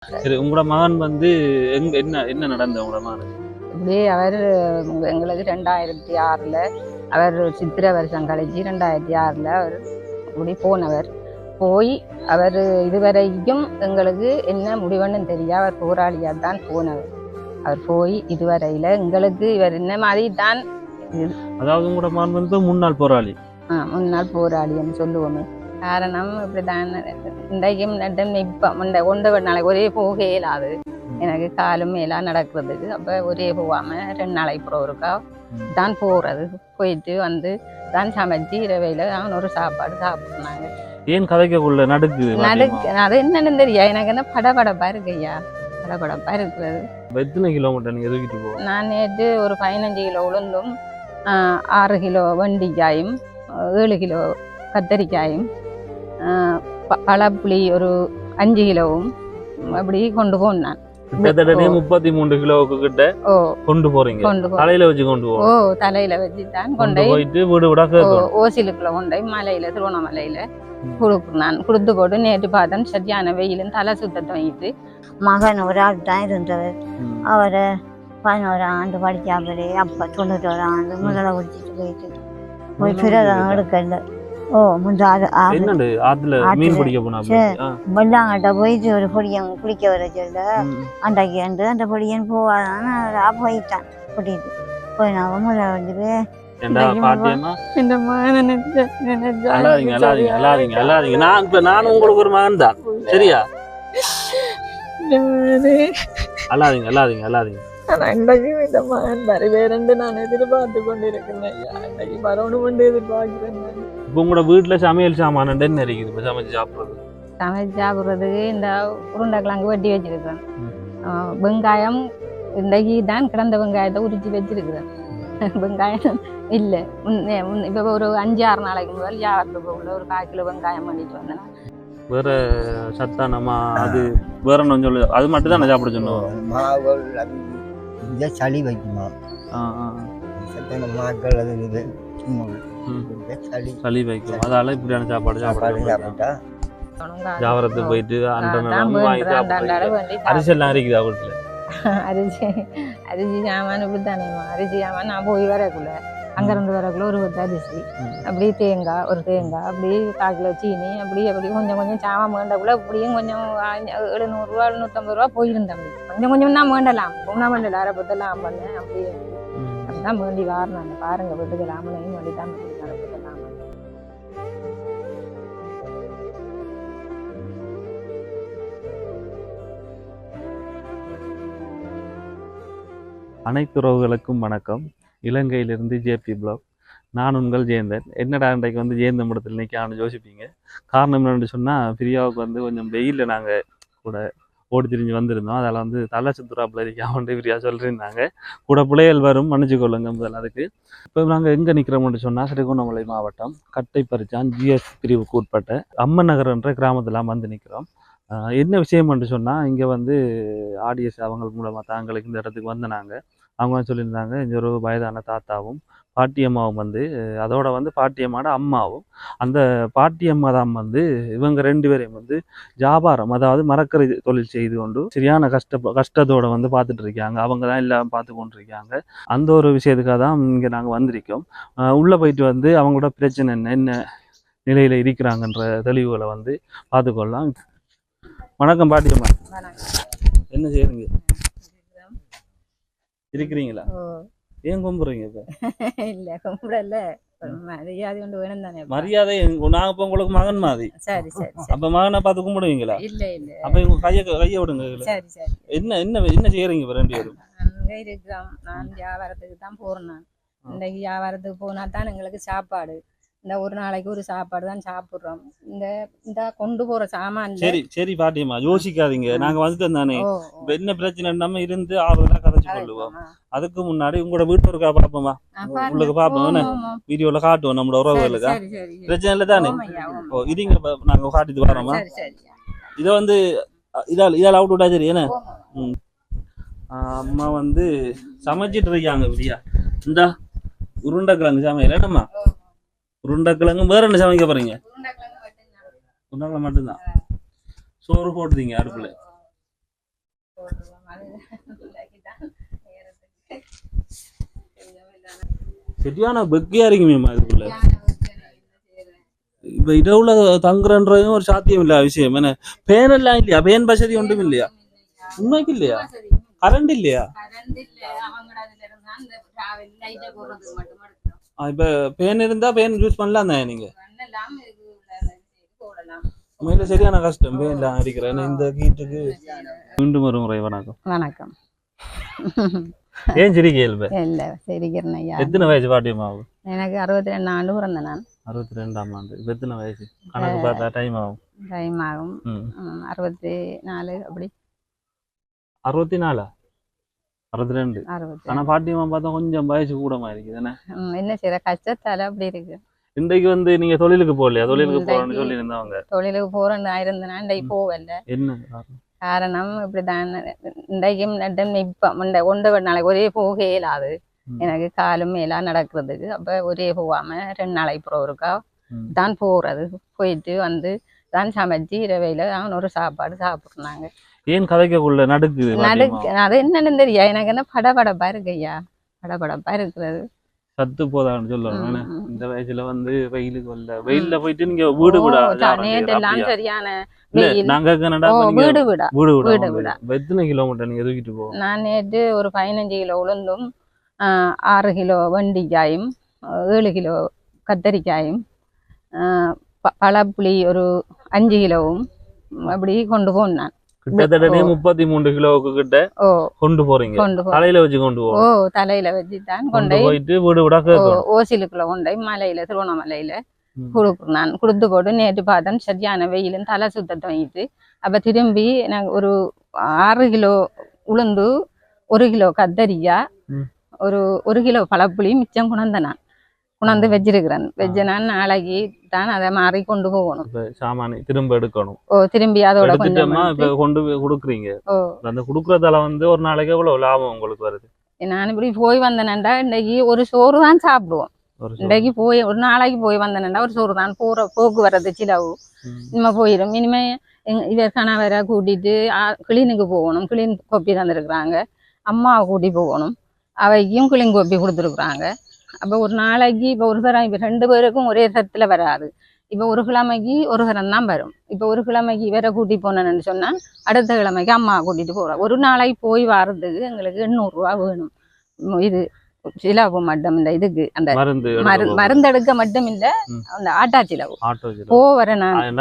சரி, உங்களோட மகன் வந்து என்ன என்ன நடந்த உங்களோட மகனுக்கு? இப்படி அவர் எங்களுக்கு 2006ல் அவர் சித்திரை வருஷம் கழிச்சு 2006ல் அவர் இப்படி போனவர். போய் அவர் இதுவரைக்கும் எங்களுக்கு என்ன முடிவுன்னு தெரியா, அவர் போராளியாக தான் போனவர். அவர் போய் இதுவரையில் எங்களுக்கு இவர் என்ன மாதிரி தான். அதாவது உங்களோட மகன் வந்து முன்னாள் போராளி. முன்னாள் போராளின்னு சொல்லுவோமே. காரணம் இப்படிதான் இன்றைக்கும் இப்போ கொண்டு நாளைக்கு ஒரே போக இயலாது, எனக்கு காலும் மேலாம் நடக்கிறதுக்கு. அப்போ ஒரே போகாமல் 2 நாளைக்கு அப்புறம் ஒருக்கா தான் போகிறது. போயிட்டு வந்து தான் சமைச்சு இரவையில் அவன் ஒரு சாப்பாடு சாப்பிட்றாங்க. ஏன் கதைக்குள்ள நடுக்கு அது என்னன்னு தெரியா, எனக்கு என்ன படபடப்பா இருக்கு ஐயா, படபடப்பா இருக்கிறது. எத்தனை கிலோமீட்டர் நீங்கள் எதுக்கிட்டு போவோம்? நான் நேற்று ஒரு 15 கிலோ உளுந்தும் 6 கிலோ வெண்டிக்காயும் 7 கிலோ கத்தரிக்காயும் பழப்புளி ஒரு 5 கிலோவும் அப்படி கொண்டு போனேன். 33 கிலோவுக்கு கிட்ட கொண்டு போறீங்க. தலையில வச்சு கொண்டு போவோம். தலையில வச்சு தான் கொண்டு போயிட்டு வீடு விட ஓசிலுக்குள்ள கொண்டு மலையில திருவண்ணாமலையில கொடுக்குறான். கொடுத்து போட்டு நேற்று பார்த்தேன் சரியான வெயிலும் தலை சுத்தத்தை வாங்கிட்டு. மகன் ஒரு ஆள் தான் இருந்தவர். அவரை 11 ஆண்டு படிக்காமலே அப்போ 91 ஆண்டு முதல்ல குடிச்சிட்டு போயிட்டு போய் பிறதான் எடுக்கல. வெள்ளாங்கட்ட போயிட்டு ஒரு பொடியன் குளிக்க வர சொல்ல அன்றைக்கு அந்த பொடியன் போவாதான் போயிட்டான் கூட்டிட்டு போய் நான் முதல்ல வந்து நானும் உங்களுக்கு ஒரு மகன் தான். சரியா? அல்லாதீங்க அல்லாதீங்க அல்லாதீங்க. இந்த மகன் வருவேன்னு நான் எதிர்பார்த்து கொண்டிருக்கிறேன். வரணும் கொண்டு எதிர்பார்க்கிறேன். இப்போ உங்களோட வீட்டுல சமையல் சாமான என்ன இருக்குது? இப்போ சமைச்சு சாப்பிட்றது சாப்பிட்றதுக்கு இந்த உருண்டைக்கிழங்கு வெட்டி வச்சிருக்கிறேன். வெங்காயம் இன்றைக்கு தான் கிடந்த வெங்காயத்தை உரிச்சு வச்சிருக்கிறேன். வெங்காயம் இல்லை, இப்போ ஒரு 5-6 நாளைக்கு முதல் வியாபாரத்துக்கு உள்ள ஒரு 1/4 கிலோ வெங்காயம் பண்ணிட்டு வந்தேன். வேற சத்தானமா அது வேற ஒன்றும் சொல்லு, அது மட்டும் தான் நான் சாப்பிட சொன்னோம். சளி வைக்குமா சளி வைக்கும், அதால இப்படியான சாப்பாடு சாப்பிட்டா ஜாவரத்துக்கு போயிட்டு அரிசி எல்லாம் இருக்குதா வீட்டுல? அரிசி சாமான் இப்படித்தானேம்மா, அரிசி சாமான் நான் போய் வரக்குள்ள அங்கிருந்து வரக்குள்ள ஒரு அரிசி, அப்படி தேங்காய் ஒரு தேங்காய், அப்படி 1/4 கிலோ சீனி, அப்படி கொஞ்சம் கொஞ்சம் சாமான் வேண்டக்குள்ள இப்படியும் கொஞ்சம் 700 ரூபா 750 ரூபா போயிருந்தேன். கொஞ்சம் கொஞ்சம் தான் வேண்டலாம், ஒன்றா வேண்டல அரைப்பத்தெல்லாம் பண்ணேன். அப்படி அப்படிதான் வேண்டி வாரினாங்க. பாருங்க வீட்டுக்கு ராமனையும் வேண்டி தான் அரைப்பத்தெல்லாம். அனைத்து உறவுகளுக்கும் வணக்கம். இலங்கையிலிருந்து ஜேபி பிளாக். நான் உங்கள் ஜெயந்தன். என்னடா இன்றைக்கு வந்து ஜெயந்த மடத்தில் நிற்கான்னு யோசிப்பீங்க. காரணம் என்னென்னு சொன்னால், பிரியாவுக்கு வந்து கொஞ்சம் வெயிலில் நாங்கள் கூட ஓடி திரிஞ்சு வந்திருந்தோம். அதில் வந்து தலை சுத்துறாப்புல இருக்காமட்டு பிரியா சொல்லியிருந்தாங்க. கூட பிள்ளைகள் வரும், மன்னிச்சு கொள்ளுங்க முதல். அதுக்கு இப்போ நாங்கள் எங்கே நிற்கிறோம்னு சொன்னால், திருகோணமலை மாவட்டம் கட்டைப்பறிச்சான் ஜிஎஸ் பிரிவுக்கு உட்பட்ட அம்மன் நகர் என்ற கிராமத்தில் வந்து நிற்கிறோம். என்ன விஷயம் என்று சொன்னால், இங்கே வந்து ஆடியஸ் அவங்க மூலமாக தாங்களுக்கு இந்த இடத்துக்கு வந்தாங்க. அவங்க சொல்லியிருந்தாங்க, இங்கே ஒரு வயதான தாத்தாவும் பாட்டியம்மாவும் வந்து, அதோட வந்து பாட்டியம்மாவோட அம்மாவும், அந்த பாட்டியம்மா தான் வந்து இவங்க 2 பேரையும் வந்து வியாபாரம், அதாவது மரக்கறி தொழில் செய்து கொண்டு சரியான கஷ்டத்தோட வந்து பார்த்துட்டு இருக்காங்க. அவங்க தான் எல்லாம் பார்த்து கொண்டிருக்காங்க. அந்த ஒரு விஷயத்துக்காக தான் இங்கே நாங்கள் வந்திருக்கோம். உள்ளே போயிட்டு வந்து அவங்களோட பிரச்சனை என்ன நிலையில் இருக்கிறாங்கன்ற தெளிவுகளை வந்து பார்த்துக்கொள்ளலாம். வணக்கம் பாட்டியம்மா, என்ன செய்யறீங்க? இருக்கிறீங்களா? ஏன் கும்பிடுறீங்க? இப்ப இல்ல கும்பிடல, மரியாதை கொண்டு வேணும் தானே. மரியாதை நாங்க இப்ப உங்களுக்கு மகன் மாதிரி. சரி சரி. அப்ப மகனை பார்த்து கும்பிடுவீங்களா? இல்ல இல்ல. அப்ப இவங்க கைய விடுங்க. சரி சரி. என்ன செய்யறீங்க இப்ப 2 பேரும்? அங்க இருக்கிறோம். நான் வியாபாரத்துக்கு தான் போறேன். நான் இன்றைக்கு வியாபாரத்துக்கு போனா தான் எங்களுக்கு சாப்பாடு. இந்த ஒரு நாளைக்கு ஒரு சாப்பாடு தான் சாப்பிட்றோம். இந்த கொண்டு போற சாமான். சரி சரி பாட்டியம்மா, யோசிக்காதீங்க. நாங்க வந்துட்டோம் தானே. இப்ப என்ன பிரச்சனை நம்ம இருந்து ஆறுதலா கதைச்சு கொள்ளுவோம். அதுக்கு முன்னாடி உங்களோட வீட்டு இருக்கா பாப்போமா? உங்களுக்கு பாப்போம், வீடியோல காட்டுவோம் நம்மளோட உறவுகளுக்கா. பிரச்சனை இல்லை தானே? இதுங்க நாங்க காட்டிட்டு வரோமா? இதை வந்து இதால் அவுட் விட்டா சரி என்ன? அம்மா வந்து சமைச்சிட்டு இருக்காங்க. இப்படியா இந்தா உருண்டைக்கிழங்கு சமையல் என்னம்மா? உருண்டைக்கிழங்கு வேற என்ன சமைக்க போறீங்க? உருண்டைக்கிழங்கு மட்டும்தான். சோறு போட்டுறீங்க அடுப்புல? சரியான பெக்கியா இருக்குமேம்மா இதுக்குள்ள. இப்ப இரவுல தங்குறன்றதும் ஒரு சாத்தியம் இல்ல விஷயம். என்ன பேன் எல்லாம் இல்லையா? பேன் வசதி ஒன்றும் இல்லையா? உண்மைக்கு இல்லையா? கரண்ட் இல்லையா? இப்ப பேன் இருந்தா பேன் யூஸ் பண்ணலாம் தான் நீங்க. உண்மையில சரியான கஷ்டம் பேன் எல்லாம் அடிக்கிறேன் இந்த ஹீட்டுக்கு. மீண்டும் ஒரு முறை வணக்கம். வணக்கம். ஏன் சிரிக்கையில் இல்ல சிரிக்கிறேன் ஐயா. எத்தனை வயசு பாட்டியம்மா ஆகும்? எனக்கு 62 ஆண்டு பிறந்த நான். 62ஆம் ஆண்டு. இப்ப எத்தனை வயசு கணக்கு பார்த்தா டைம் ஆகும்? டைம் ஆகும் 64 அப்படி. 64 62. ஆனா பாட்டியம்மா பார்த்தா கொஞ்சம் வயசு கூடமா இருக்குது. என்ன செய்யற கஷ்டத்தால அப்படி இருக்கு. இன்றைக்கு வந்து நீங்க தொழிலுக்கு போகலையா? தொழிலுக்கு போறேன்னு சொல்லி இருந்தவங்க. தொழிலுக்கு போறேன்னு இருந்தேன்னா இன்றைக்கு போகல. என்ன காரணம் இப்படிதான். இன்றைக்கும் இப்ப ஒன்று நாளைக்கு ஒரே போக இயலாது எனக்கு. காலும் மேலாம் நடக்கிறதுக்கு. அப்ப ஒரே போகாம 2 நாளைக்கு அப்புறம் இருக்கா தான் போறது. போயிட்டு வந்து தான் சமைச்சு இரவையில அவன் ஒரு சாப்பாடு சாப்பிடுறாங்க. ஏன் கதைக்குள்ள நடுக்குது? அது என்னன்னு தெரியா எனக்கு. என்ன படபடப்பா இருக்கு ஐயா. படபடப்பா இருக்கிறது. சத்து போதான்னு சொல்லுவாங்க. இந்த வயசுல வந்து வெயிலுக்கு வரல. வெயில்ல போயிட்டு நீங்க வீடு விடா சரியான நாங்க வீடு விடா எத்தனை கிலோமீட்டர் நீங்க தூக்கிட்டு போவோம்? நான் நேற்று ஒரு 15 கிலோ உளுந்தும் 6 கிலோ வெண்டிக்காயும் 7 கிலோ கத்தரிக்காயும் பழப்புளி ஒரு 5 கிலோவும் அப்படி கொண்டு போனேன். கிட்டத்தட்ட 33 கிலோவுக்கு கிட்ட கொண்டு போறீங்க. தலையில வச்சு கொண்டு போவோம். தலையில வச்சுதான் கொண்டு போயிட்டு வீடு விட ஓசிலுக்குள்ள கொண்டு மலையில திருவண்ணாமலையில கொடுக்குறேன். கொடுத்து போட்டு நேற்று பார்த்தேன் சரியான வெயிலும் தலை சுத்த துவங்கிட்டு. அப்ப திரும்பி எனக்கு ஒரு 6 கிலோ உளுந்து 1 கிலோ கத்தரிக்காய் ஒரு கிலோ பழப்புளி மிச்சம் குணந்து வச்சிருக்கிறேன். வச்சு நான் நாளைக்கு தான் அதை மாறி கொண்டு போகணும். சாமானி திரும்ப எடுக்கணும். திரும்பி அதோட கொண்டு போய் கொடுக்குறீங்க. அந்த கொடுக்கறதால வந்து ஒரு நாளைக்கு எவ்வளவு லாபம் உங்களுக்கு வருது? நான் இப்படி போய் வந்தேன்டா இன்னைக்கு ஒரு சோறு தான் சாப்பிடுவோம். இன்றைக்கு போய் ஒரு நாளைக்கு போய் வந்தேன்டா ஒரு சோறு தான். போக்குவரத்து செலவு இனிமே போயிடும். இனிமே இவர் கணவரை கூட்டிட்டு கிளீனுக்கு போகணும். கிளீன் கோப்பி தந்துருக்குறாங்க. அம்மாவை கூட்டி போகணும். அவைக்கும் கிளீன் கோப்பி கொடுத்துருக்குறாங்க. அப்போ ஒரு நாளைக்கு இப்போ ஒரு தரம் இப்போ 2 பேருக்கும் ஒரே தரத்தில் வராது. இப்போ ஒரு கிழமைக்கு ஒரு தரம் தான் வரும். இப்போ ஒரு கிழமைக்கு வேற கூட்டி போனேன்னு சொன்னால் அடுத்த கிழமைக்கு அம்மா கூட்டிட்டு போகிறோம். ஒரு நாளைக்கு போய் வர்றதுக்கு எங்களுக்கு 800 ரூபா வேணும். இது சிலவு மட்டும் இந்த இதுக்கு அந்த மருந்து எடுக்க மட்டும் இல்ல அந்த ஆட்டா சிலவு போவர. நான்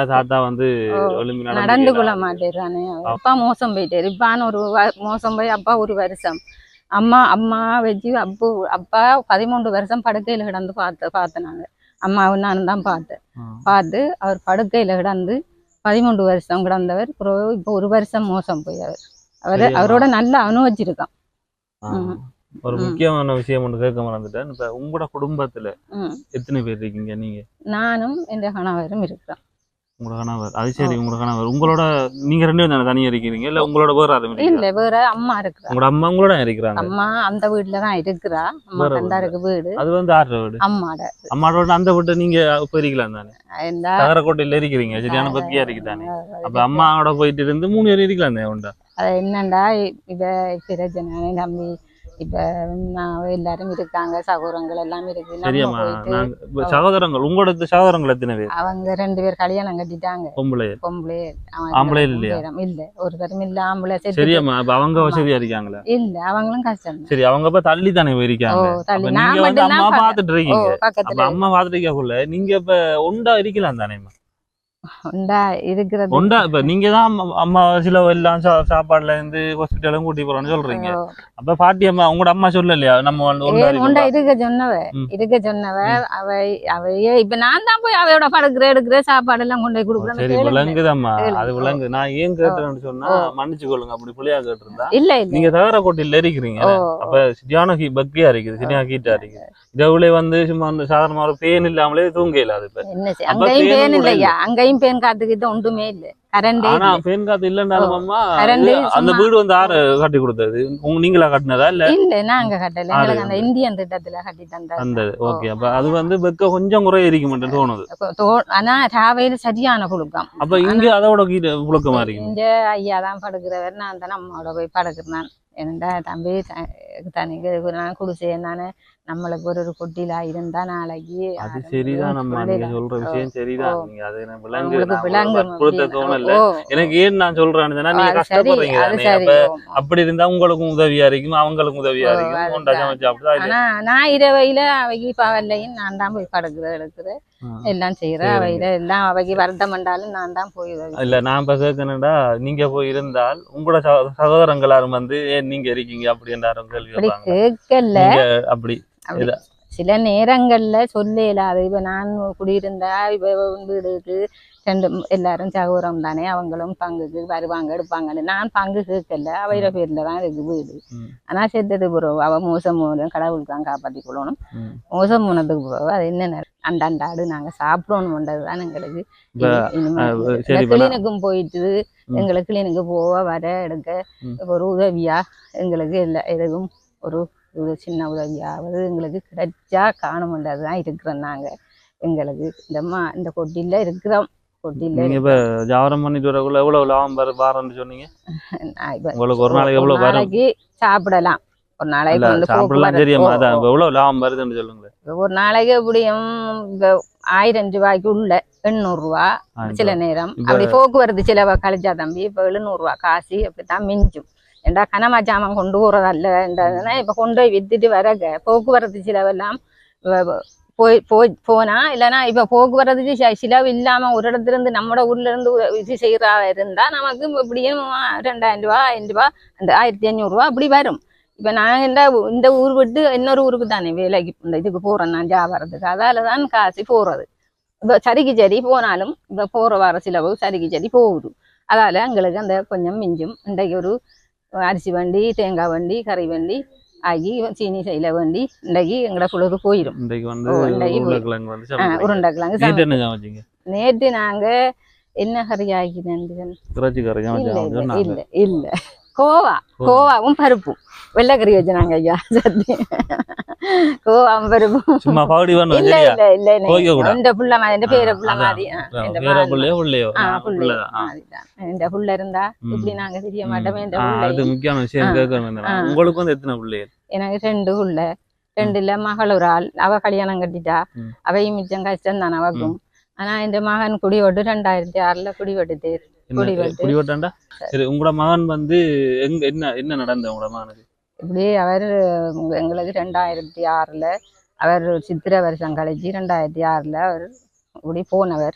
நடந்து கொள்ள மாட்டேறானே. அப்பா மோசம் போயிட்டாரு. இப்பான்னு ஒரு மோசம் போய் அப்பா ஒரு வருஷம் அம்மா வச்சு அப்பா 13 வருஷம் படுக்கையில கிடந்து பார்த்தனாங்க. அம்மாவும் நானும் தான் பார்த்து அவர் படுக்கையில கிடந்து 13 வருஷம் கிடந்தவர். இப்போ ஒரு வருஷம் மோசம் போய் அவரோட நல்லா அனுபவிச்சிருக்கான். ஒரு முக்கியமான விஷயம் ஒன்று கேட்க மறந்துட்டேன். இப்ப உங்களோட குடும்பத்துல எத்தனை பேர் இருக்கீங்க? நீங்க? நானும் என் கணவரும் இருக்கிறோம். உங்களோட கணவர்? அது சரி. உங்களோட கணவர் உங்களோட நீங்க 2 பேரும் தனியா இருக்கீங்க இல்ல உங்களோட வேற ஆளும்? இல்ல வேற அம்மா இருக்கிறா. உங்களோட அம்மா உங்களோட இருக்கிறாங்க? அம்மா அந்த வீட்டுலதான் இருக்கிறா. அம்மா தந்தாருக்கு வீடு. அது வந்து ஆறு வீடு? அம்மாவோட அந்த வீட்டை நீங்க போயிருக்கலாம் தானே? தகரக்கோட்டையில இருக்கிறீங்க. சரியான பத்தியா இருக்குதானே? அப்ப அம்மாவோட போயிட்டு இருந்து 3 பேர் இருக்கலாம் தானே? உண்டா அது என்னண்டா இவ பிரச்சனை நம்பி இப்ப எல்லாரும் இருக்காங்க. சகோதரங்கள் எல்லாம் இருக்கு. சகோதரங்கள் உங்களோட சகோதரங்கள் எத்தனை பேர்? அவங்க 2 பேர் கல்யாணம் கட்டிட்டாங்க. பொம்பளை ஆம்பளை இல்லையா? இல்ல ஒரு தரம் இல்ல ஆம்பளை. சரியாம்மா. அவங்க வசதியா இருக்காங்களா? இல்ல அவங்களும் கஷ்டம். சரி அவங்க இப்ப தள்ளி தானே போயிருக்காங்க. நீங்க வந்து அம்மா பாத்துட்டு இருக்கீங்க. அம்மா பாத்துட்டு இருக்கக்குள்ள நீங்க இப்ப ஒண்டா இருக்கலாம் தானேம்மா? இப்ப நீங்க தான் அம்மா சில எல்லாம் சாப்பாடுல இருந்து ஹாஸ்பிட்டலும் கூட்டி போறோம்னு சொல்றீங்க. அப்ப பாட்டி அம்மா உங்களோட அம்மா சொல்லலையா நம்ம இருக்க சொன்னவ அவையே இப்ப நான் தான் போய் அவையோட எடுக்கிற சாப்பாடு எல்லாம் கொண்டு போய் கொடுக்குறேன். சரி விளங்குதம்மா. அது விளங்கு. நான் ஏன் கேட்டேன்னு சொன்னா மன்னிச்சு கொள்ளுங்க. அப்படி புள்ளியா கேட்டிருந்தா இல்ல நீங்க தகரக்கோட்டையில இருக்கிறீங்க. அப்ப சரியான பக்தியா இருக்குது. சரியா கீட்டா இருக்குது. இதவுல வந்து சும்மா சாதாரணமா ஒரு பேன் இல்லாமலே தூங்க இல்லாது. அங்கேயும் பேன் இல்லையா? அங்கேயும் இப்பயும் பேன் காத்துக்கிட்ட ஒன்றுமே இல்லை கரண்டே ஆனா பேன் காத்து இல்லன்னாலும் அம்மா கரண்ட் அந்த வீடு வந்து யாரு கட்டி கொடுத்தது நீங்களா கட்டினதா இல்ல இல்ல நாங்க கட்டல எங்களுக்கு அந்த இந்தியன் திட்டத்துல கட்டி அந்த ஓகே அப்ப அது வந்து வெக்க கொஞ்சம் குறை இருக்க மாட்டேன்னு தோணுது ஆனா ராவையில சரியான புழுக்கம் அப்ப இங்க அதோட புழுக்கமா இருக்கு இங்க ஐயா தான் படுக்கிறவர் நான் தான் அம்மாவோட போய் படுக்கிறேன் என்னடா தம்பி தனிக்கு நான் குடிசேன் நானு நம்மளுக்கு ஒரு கொட்டிலா இருந்தா நாளைக்கு அது சரிதான் நம்ம நீங்க சொல்ற விஷயம் சரிதான் நீங்க அது விளங்கு கொடுத்த தோணல எனக்கு ஏன் நான் சொல்றேன்னு நீங்க கஷ்டப்படுறீங்க அப்படி இருந்தா உங்களுக்கும் உதவியா இருக்கும் அவங்களுக்கும் உதவியா இருக்கும் ஆனா நான் இரவையில அவைக்கு பகல்லையும் நான் தான் போய் படுக்கிறேன் எடுக்கிறேன் எல்லாம் செய்யறேன் அவையில எல்லாம் அவைக்கு வருத்தம் பண்ணாலும் நான் தான் போய் இல்ல நான் இப்ப கேட்கணும்டா நீங்க போய் இருந்தால் உங்களோட சகோதரங்களாரும் வந்து ஏன் நீங்க இருக்கீங்க அப்படி என்றாரும் கேள்வி கேட்கல அப்படி சில நேரங்கள்ல சொல்ல இயலாது இப்ப நான் குடியிருந்தா இப்ப வீடுக்கு ரெண்டு எல்லாரும் சகோதரம் தானே அவங்களும் பங்குக்கு வருவாங்க எடுப்பாங்கன்னு நான் பங்கு கேட்கல அவையில பேர்ல தான் இருக்கு வீடு ஆனா செத்தது பிறகு அவ மோசம் போனதும் கடவுளுக்கு தான் காப்பாத்தி கொள்ளணும் மோசம் போனதுக்கு பிறகு அது என்ன அண்டாண்டாடு நாங்க சாப்பிடணும்ன்றதுதான் எங்களுக்கு கிளீனுக்கும் போயிட்டு எங்களுக்கு கிளீனுக்கு போக வர எடுக்க ஒரு உதவியா எங்களுக்கு எல்லா எதுவும் ஒரு சின்ன உதவியாவது எங்களுக்கு கிடைச்சா காணமுன்றதுதான் இருக்கிறோம் நாங்க எங்களுக்கு இந்த கொட்டில இருக்கிறோம் கொட்டில இப்ப ஜாவரம் பண்ணிட்டு வரக்குள்ள எவ்வளவு லாபம் பாருன்னு சொன்னீங்க உங்களுக்கு ஒரு நாளைக்கு எவ்வளவு நாளைக்கு சாப்பிடலாம் ஒரு நாளைக்கு வந்து சாப்பிடலாம் தெரியுமா அதான் எவ்வளவு லாபம் வருதுன்னு சொல்லுங்க ஒரு நாளைக்கு எப்படியும் 1000 ரூபாய்க்கு உள்ள 800 ரூபா சில நேரம் அப்படி போக்குவரத்து செலவை கழிச்சா தம்பி இப்ப 700 ரூபா காசு அப்படித்தான் மிஞ்சும் ஏண்டா கனமா ஜாமான் கொண்டு போறதல்லன்றதுனா இப்ப கொண்டு போய் வித்துட்டு வரக போக்குவரத்து செலவெல்லாம் போனா இல்லைன்னா இப்ப போக்குவரத்து செலவு இல்லாம ஒரு இடத்துல இருந்து நம்மட ஊர்ல இருந்து இது செய்யறா இருந்தா நமக்கு எப்படியும் 2000 ரூபா 1000 ரூபா அந்த 1500 ரூபா அப்படி வரும் இப்ப நான் இந்த ஊர் விட்டு இன்னொரு ஊருக்கு தானே வேலைக்கு இந்த இதுக்கு போறேன் நான் வியாபாரத்துக்கு அதாலதான் காசு போறது இப்ப சரிக்கு சரி போனாலும் இப்ப போற வர செலவு சரிக்கு சரி போகுது அதால எங்களுக்கு அந்த கொஞ்சம் மிஞ்சும் இன்றைக்கு ஒரு அரிசி வண்டி தேங்காய் வண்டி கறி வண்டி ஆகி சீனி செய்யல வண்டி இன்றைக்கு எங்கட பொழுது போயிடும் உருண்டைக்கிழங்கு நேற்று நாங்க என்ன கறி ஆகினேன் இல்ல இல்ல கோவாவும் பருப்பும் வெள்ளைக்கறி வச்சுனாங்க ஐயா சத்தி கோவாவும் பருப்பும் இந்த புள்ள பேர புள்ள மாதிரி இந்த புள்ள இருந்தா இப்படி நாங்க தெரிய மாட்டோமே முக்கியமான விஷயம் உங்களுக்கு வந்து எத்தனை பிள்ளைகள் எனக்கு 2 புள்ள 2ல மகள் ஒரு ஆள் அவ கல்யாணம் கட்டிட்டா அவையும் மிச்சம் கஷ்டம் தானே அவக்கும் ஆனா இந்த மகன் குடிவட்டு 2006 குடிவட்டு குடிவட்டாண்டா சரி உங்களோட மகன் வந்து என்ன என்ன நடந்த உங்களோட மகனுக்கு இப்படி அவர் எங்களுக்கு 2006 அவர் சித்திரை வருஷம் கழிச்சு 2006 அவர் இப்படி போனவர்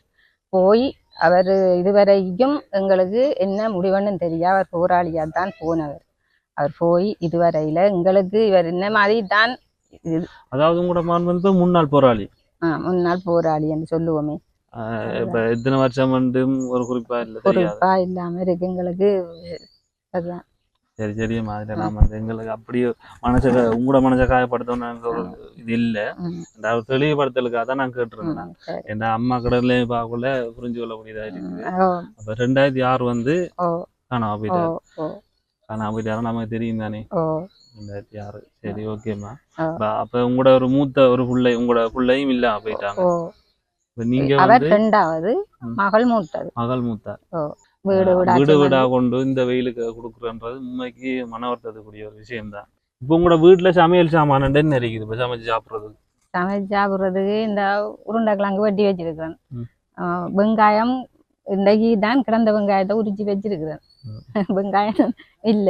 போய் அவர் இதுவரைக்கும் எங்களுக்கு என்ன முடிவுன்னு தெரியா அவர் போராளியா தான் போனவர் அவர் போய் இதுவரையில எங்களுக்கு இவர் என்ன மாதிரி தான் அதாவது உங்களோட மகன் வந்து முன்னாள் போராளி முன்னாள் போராளி என்று சொல்லுவோமே இப்ப எத்தனை வருஷம் வந்து ஒரு குறிப்பா இல்லாம இருக்கு எங்களுக்கு அதுதான் சரி சரியா அதுல நாம வந்து எங்களுக்கு அப்படியே உங்களோட மனசை காயப்படுத்தணும்னு இது இல்ல அதாவது தெளிவுபடுத்தலுக்காக தான் நான் கேட்டுருந்தேன் என் அம்மா கடல்ல பார்க்கல புரிஞ்சு கொள்ளக்கூடியதா இருக்கு அப்ப 2006 வந்து காணாம போயிட்டாரு நமக்கு தெரியும் தானே 2006 சரி ஓகேம்மா அப்ப உங்களோட ஒரு மூத்த ஒரு பிள்ளை உங்களோட பிள்ளையும் இல்லாம போயிட்டாங்க நீங்க ரெண்டாவது மகள் மூத்தார் வீடு வீடா கொண்டு இந்த வெயிலுக்கு கொடுக்குறன்றது உண்மைக்கு மன வருத்தக்கூடிய ஒரு விஷயம்தான் இப்ப உங்களோட வீட்டுல சமையல் சாமான என்ன இருக்குது இப்ப சமைச்சு சாப்பிடுறதுக்கு இந்த உருண்டைக்கிழங்கு வெட்டி வச்சிருக்கிறேன் வெங்காயம் இன்றைக்கு தான் கிடந்த வெங்காயத்தை உரிச்சு வச்சிருக்கிறேன் வெங்காயம் இல்ல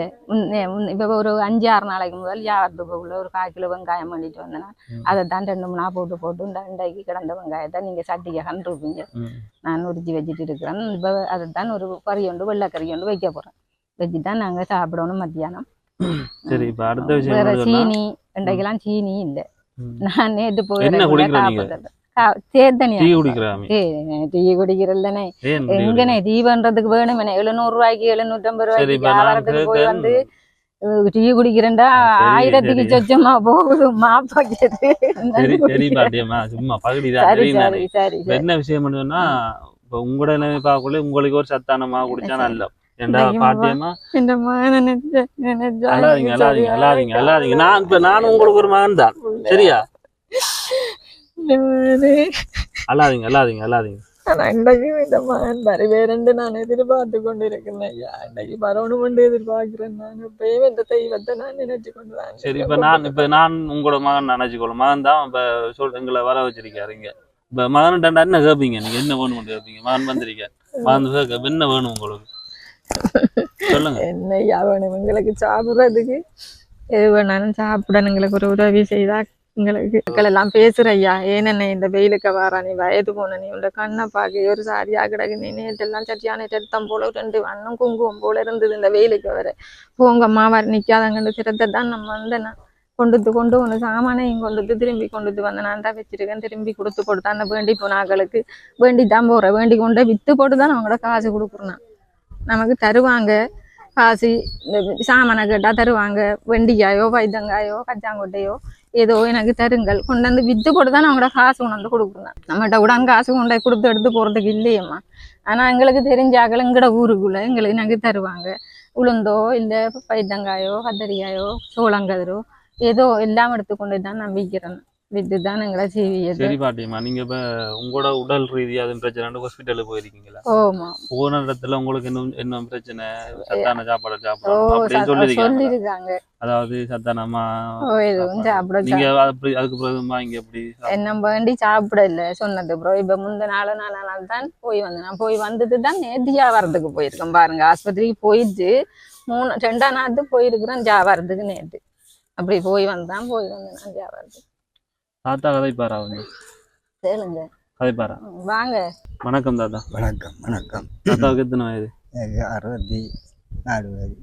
இப்ப ஒரு 5-6 நாளைக்கு முதல் வியாபாரத்துக்குள்ள ஒரு 1/4 கிலோ வெங்காயம் பண்ணிட்டு வந்தேன் அதை தான் 2-3 போட்டு இன்றைக்கு கிடந்த வெங்காயத்தை நீங்க சட்டிக்க கண்டிருப்பீங்க நான் உரிச்சு வச்சுட்டு இருக்கிறேன் இப்ப அதை தான் ஒரு கறி ஒன்று வெள்ளைக்கறி ஒன்று வைக்க போறேன் வச்சுதான் நாங்க சாப்பிடணும் மத்தியானம் சரி இப்ப அடுத்த விஷயம் வேற சீனி இன்றைக்கெல்லாம் சீனி இல்ல நான் நேற்று போய் டீ குடிக்கிறல்லனே எங்கனே டீ பண்றதுக்கு வேணும் 700 ரூபாய்க்கு 750 ரூபாய்க்கு வியாபாரத்துக்கு போய் வந்து டீ குடிக்கிறேன்டா 1000க்கு சொச்சமா போகுது மாப்பாக்கியது என்ன விஷயம் சொன்னா இப்ப உங்களோட நிலைமை பார்க்கல உங்களுக்கு ஒரு சத்தான மாவு குடிச்சா நல்ல ஏண்டா பாட்டியம்மா இந்த மகன் நினைச்சா அல்லாதீங்க நான் உங்களுக்கு ஒரு மகன் தான் சரியா அல்லாதீங்க ஆனா இன்றைக்கு இந்த மகன் வருவேறென்று நான் எதிர்பார்த்து கொண்டு இருக்கிறேன் ஐயா. இன்றைக்கு வரணும் கொண்டு எதிர்பார்க்கிறேன். நான் இப்பயும் இந்த தெய்வத்தை நான் நினைச்சு கொண்டு தான் சரி இப்ப நான் உங்களோட மகன் நினைச்சுக்கொள்ளும் மகன் தான் இப்ப எங்களை வர வச்சிருக்காருங்க இப்ப மகன் என்ன கேட்பீங்க நீங்க என்ன வேணும் கேட்பீங்க மகன் வந்திருக்க மகன் என்ன வேணும் உங்களுக்கு சொல்லுங்க. என்ன ஐயா வேணும் எங்களுக்கு சாப்பிட்றதுக்கு எது வேணாலும் சாப்பிடணும் எங்களுக்கு ஒரு உதவி செய்தா எங்களுக்கு மக்கள் எல்லாம் பேசுற ஐயா ஏனென்ன இந்த வெயிலுக்கு வாரா நீ வயது போன நீ உள்ள கண்ணை பார்க்க ஒரு சாரியா கிடக்கு நீ நேற்றெல்லாம் சட்டியான ரத்தம் போல 2 வண்ணம் குங்குமம் போல இருந்தது இந்த வெயிலுக்கு வர போங்கம்மா வர நிக்காதங்கன்னு சிரத்தை தான் நம்ம வந்தேன் கொண்டு ஒன்று சாமானையும் திரும்பி வந்தேன் நான் தான் வச்சிருக்கேன் திரும்பி கொடுத்தான் அந்த வேண்டி போனாக்களுக்கு வேண்டி தான் போகிறேன் வேண்டி கொண்டு விற்று போட்டு தான் அவங்களோட காசு கொடுக்குறேன் நமக்கு தருவாங்க காசு இந்த சாமானை கேட்டால் தருவாங்க வெண்டிக்காயோ வைத்தங்காயோ கச்சாங்கொட்டையோ ஏதோ எனக்கு தருங்கள் கொண்டு வந்து விற்று போட்டு தான் அவங்களோட காசு கொண்டு வந்து கொடுக்குறேன் நம்மகிட்ட உடன் காசு கொண்டு கொடுத்து எடுத்து போகிறதுக்கு இல்லையம்மா ஆனால் எங்களுக்கு தெரிஞ்சாக்கள் எங்கட ஊருக்குள்ளே எனக்கு தருவாங்க உளுந்தோ இல்லை வைத்தங்காயோ கத்தரிக்காயோ சோளங்கதிரோ ஏதோ எல்லாம் எடுத்து கொண்டு தான் நான் விற்கிறேன் வித்து தான் எங்களை செய்வியது. சரி பாட்டியம்மா நீங்க இப்ப உங்களோட உடல் ரீதியா பிரச்சனை ஹாஸ்பிட்டலுக்கு போயிருக்கீங்களா? ஓமா போன இடத்துல உங்களுக்கு என்ன பிரச்சனை சத்தான சாப்பாடு சாப்பிடணும் சொல்லிருக்காங்க அதாவது சத்தானமா எதுவும் சாப்பிட நீங்க அதுக்கு பிறகுமா இங்க எப்படி என்ன வேண்டி சாப்பிட இல்லை சொன்னது ப்ரோ இப்ப முந்த நாள் தான் போய் வந்தேன் நான் போய் வந்தது தான் நேத்தியா வரதுக்கு போயிருக்கேன் பாருங்க ஆஸ்பத்திரிக்கு போயிட்டு 2ஆம் நாள் போயிருக்கிறேன் ஜாவாரத்துக்கு நேற்று அப்படி போய் வந்தேன் நான் ஜாவாரத்துக்கு. தாத்தா கதைப்பாரா வந்து கேளுங்க கதைப்பாரா வாங்க. வணக்கம் தாத்தா. வணக்கம் தாத்தாவுக்கு எத்தனை வயது? 64 வயது.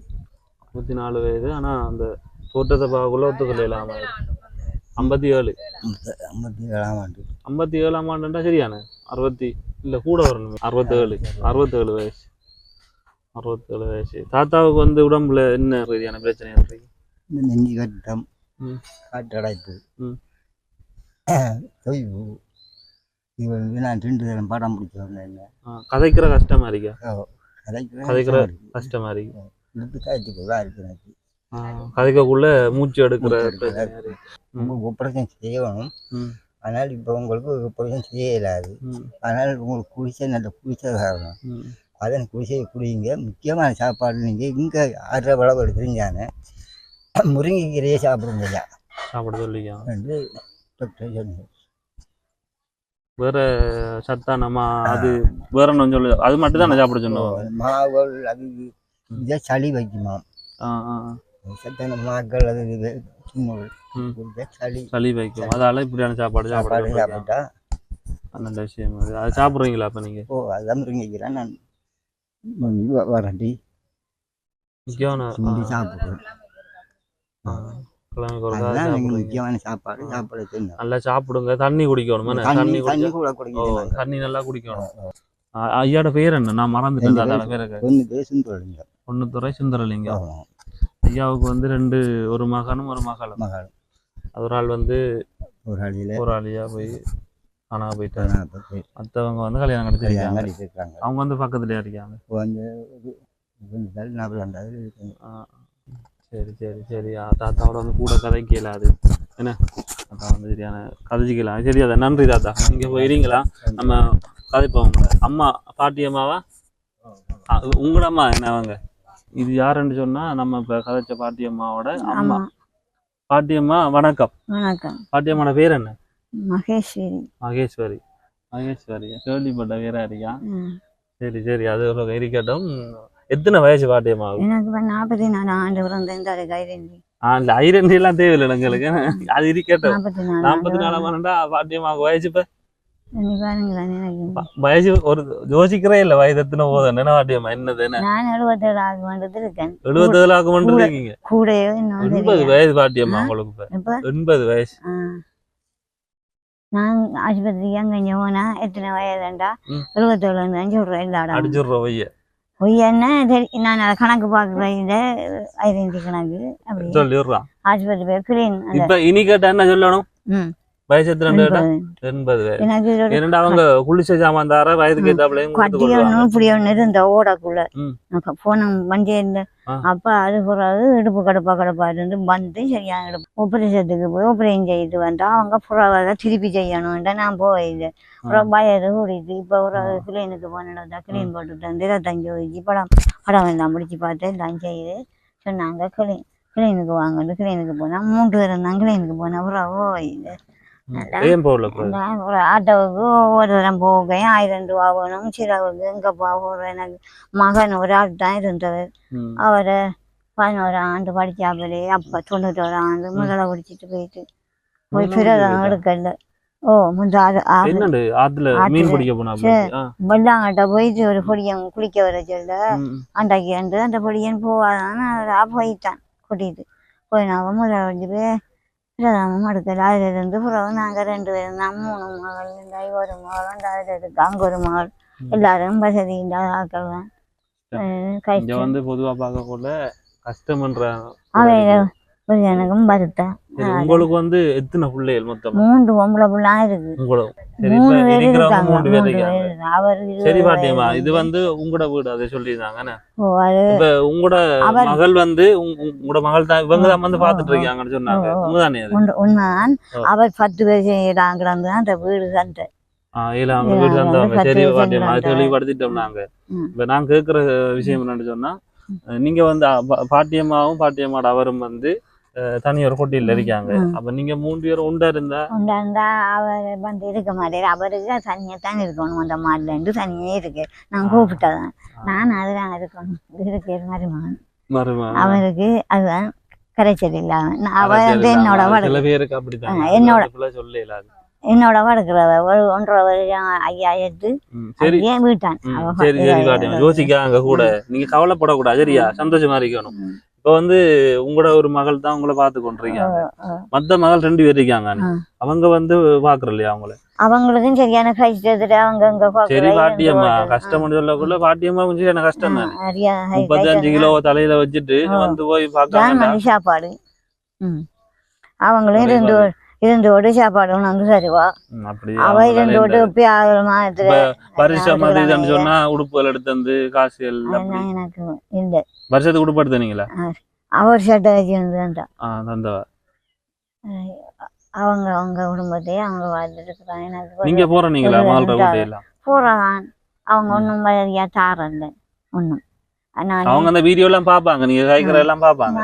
64 வயது. ஆனா அந்த தோட்டத்தை பார்க்கக்குள்ள ஒத்துக்கல இல்லாம 57 57ஆம் ஆண்டு 57ஆம் ஆண்டுண்டா சரியான 60 இல்ல கூட வரணும் 67 வயசு 67 வயசு. தாத்தாவுக்கு வந்து உடம்புல என்ன ரீதியான பிரச்சனை இருக்கு? நெஞ்சு கட்டம் காற்றடைப்பு தொய்வு இவன் நான் 2 தரம் படம் பிடிச்ச வந்தேன். கதைக்கிற கஷ்டமா இருக்கா? கதைக்கிற கஷ்டமா இருக்கு. கதைக்குள்ள மூச்சு எடுக்கிற உங்களுக்கு ஆப்ரேஷன் செய்யணும். ஆனால் இப்போ உங்களுக்கு ஆப்ரேஷன் செய்ய இயலாது. ஆனால் உங்களுக்கு குடிசை நல்ல குடிசை காரணம் அதன் குடிசையை குடிங்க. முக்கியமான சாப்பாடு நீங்கள் இங்கே ஆடுற வளவு தெரிஞ்சானே முருங்கைக்கீரையே சாப்பிடுங்க சாப்பிட சொல்லியா என்று டாக்டர் சொன்னார். வேற சத்தானமா அது வேற ஒன்றும் சொல்லு அது மட்டும் தான் சாப்பிட சொன்னோம். மாவுகள் அது இதை சளி வைக்குமா சத்தான மாக்கள் அது சளி வைக்கும் அதால இப்படியான சாப்பாடு சாப்பிட்டா நல்ல விஷயம். அது சாப்பிட்றீங்களா அப்ப நீங்க? ஓ அதான் முருங்கைக்கீரை நான் வரண்டி சாப்பிடுவேன். முக்கியமான சாப்பாடு நல்லா சாப்பிடுங்க. தண்ணி குடிக்கணும். தண்ணி நல்லா குடிக்கணும். ஐயாட பேர் என்ன? நான் மறந்துட்டேன். பொன்னுத்துறை சுந்தரலிங்கம். ஐயாவுக்கு வந்து 2 ஒரு மகனும் ஒரு மகளும். ஒரு ஆள் வந்து ஒரு ஆளியா போய் ஆனா போயிட்டாங்க. மற்றவங்க வந்து கல்யாணம் கட்டிச்சிருக்காங்க. அவங்க வந்து பக்கத்துலயா இருக்காங்க. சரி தாத்தாவோட வந்து கூட கதைக்கு இயலாது என்ன தாத்தா வந்து சரியான கதைச்சிக்கலாம். சரி அதை நன்றி தாத்தா. நீங்க போயிருங்களா? நம்ம கதைப்போம். அம்மா பாட்டி அம்மாவா உங்களோட அம்மா என்னவங்க? இது யாருன்னு சொன்னா நம்ம இப்ப கதைச்ச பாட்டி அம்மாவோட அம்மா. பாட்டி அம்மா வணக்கம். பாட்டி அம்மாவோட பேர் என்ன? மகேஸ்வரி. கேள்விப்பட்ட பேரா இருக்கியா? சரி அது இருக்கட்டும். எத்தனை வயசு பாட்டியம்மா? எனக்கு 44 ஆண்டு பிறந்தேன். அந்த ஐரண்டி எல்லாம் தேவையில்லை எங்களுக்கு. அது இருக்கட்டும். 44 ஆண்டுடா பாட்டியம்மாவுக்கு வயசு. இப்ப வயசு ஒரு யோசிக்கிறே இல்ல வயது எத்தனை போதும் என்ன பாட்டியம்மா என்னது? நான் 77 ஆக இருக்கேன். 77 ஆக இருக்கீங்க. 80 வயசு பாட்டியம்மா உங்களுக்கு? இப்ப 80 வயசு. நான் ஆஸ்பத்திரிக்கு அங்கே போனா எத்தனை வயதுண்டா 77 அடிச்சுடுறோம். பொய்யன்னா நான் அதை கணக்கு பார்க்குறேன். ஐடென்டி கணக்கு அப்படி சொல்லிடுறான். ஆஸ்பத்திரி பேர் கிளீன். இப்ப இனி கேட்டா என்ன சொல்லணும்? வயசு எத்தனை 80 எனக்கு இரண்டு அவங்க குளிச்ச ஜாமான் தார வயதுக்கு ஏத்தாப்புலையும் கட்டியொன்னு இப்படி ஒன்று இருந்த ஓடக்குள்ள போன வண்டி இருந்த அப்ப அது பிறகு இடுப்பு கடப்பா இருந்து வந்து சரியான இடுப்பு ஆபரேஷத்துக்கு போய் ஆபரேஷன் செய்து வந்தா அவங்க புறாவை திருப்பி செய்யணும்டா நான் போயிது அப்புறம் வயது கூடிட்டு இப்போ ஒரு கிளீனுக்கு போனதான் கிளீன் போட்டுட்டு வந்து 25 வயசு படம் எல்லாம் முடிச்சு பார்த்து எல்லாம் செய்து சொன்னாங்க கிளீனுக்கு வாங்கன்னு கிளீனுக்கு போனா 3 பேர் இருந்தாங்க கிளீனுக்கு போனா அப்புறம் போயிது ஆட்டோவுக்கு ஒவ்வொரு தரம் போகையும் 1000 ரூபா வேணும் சிலவுக்கு எங்கப்பா போகிறோம் எனக்கு மகன் ஒரு ஆள் தான் இருந்தவர் அவரை 11 ஆண்டு படிச்சாப்பலே அப்போ 91 ஆண்டு முதல்ல குடிச்சிட்டு போயிட்டு போய் பிரதம் எடுக்கல வெள்ளாங்கட்ட போயிட்டு ஒரு பொடியன் குளிக்க வர சொல்ல அன்றைக்கு அந்த பொடியன் போவாதான் போயிட்டான் கூட்டிட்டு போய் நாங்கள் முதல்ல வச்சு போய் பிரதமம் எடுக்கல அதில் இருந்து பிறகு நாங்கள் 2 பேரும் தான் 3 மகள் இருந்தாய் ஒரு மகள் அதில் இருக்கு அங்கே ஒரு மகள் எல்லாரும் வசதி இல்லாத ஆக்கள் தான் பொதுவா பார்க்க கஷ்டம்ன்ற எனக்கும் வருத்தம் உங்களுக்கு வந்து எத்தனை பிள்ளைகள் மொத்தம் 3 பொம்பளை பிள்ளை இருக்கு 3 பேர் இருக்காங்க சரி பாட்டியம்மா இது வந்து உங்களோட வீடு அதை சொல்லிருந்தாங்க இப்ப உங்களோட மகள் வந்து உங்களோட மகள் தான் இவங்க தான் வந்து பாத்துட்டு இருக்காங்கன்னு சொன்னாங்க உண்மைதானே உண்மைதான் அவர் 10 பேர் செய்யறாங்க அந்த வீடு சண்டை வீடு தந்தவங்க சரி பாட்டியம்மா அது தெளிவுபடுத்திட்டோம் நாங்க இப்ப நான் கேட்கிற விஷயம் என்னன்னு சொன்னா நீங்க வந்து பாட்டியம்மாவோட அவரும் வந்து தனியார் கொட்டியில் இருக்காங்க அப்ப நீங்க 3 பேரும் உண்டா இருந்தா அவர் வந்து இருக்க மாட்டாரு அவருக்கு தனியா தான் இருக்கணும் அந்த மாடல இருந்து தனியே இருக்கு நான் கூப்பிட்டதான் நான் அதுதான் இருக்கணும் இருக்கு மருமகன் அவருக்கு அதுதான் கரைச்சல் இல்லாம அவர் வந்து என்னோட என்னோட வளர்க்கிறத ஒரு 1.5 வருஷம் 5000 வீட்டான் யோசிக்காங்க கூட நீங்க கவலைப்படக்கூடாது சரியா சந்தோஷமா இருக்கணும் இப்ப வந்து உங்களோட ஒரு மகள் தான் உங்களை பார்த்து கொண்டிருக்காங்க மத்த மகள் 2 பேர் இருக்காங்க அவங்க வந்து பாக்குற இல்லையா அவங்களுக்கும் சரியான கஷ்டத்துல அவங்க சரி பாட்டியம்மா கஷ்டம் சொல்லக்குள்ள பாட்டியம்மா கொஞ்சம் சரியான கஷ்டம் தான் 35 கிலோ தலையில வச்சுட்டு வந்து போய் பாக்க சாப்பாடு அவங்களும் 2 சாப்பாடு ஒன்று தருவா அவ 2 வருஷம் சொன்னா உடுப்புகள் எடுத்து வந்து காசுகள் எனக்கு இல்ல வருஷத்துக்கு உடுப்பு எடுத்தீங்களா அவர் சட்டை வச்சு தந்தவா அவங்க குடும்பத்தையே அவங்க வாழ்ந்துட்டு இருக்கிறாங்க எனக்கு நீங்க போறீங்களா போறான் அவங்க ஒன்றும் வழியா தாரல ஒன்றும் அவங்க அந்த வீடியோ எல்லாம் பாப்பாங்க நீங்க கைக்கிற எல்லாம் பாப்பாங்க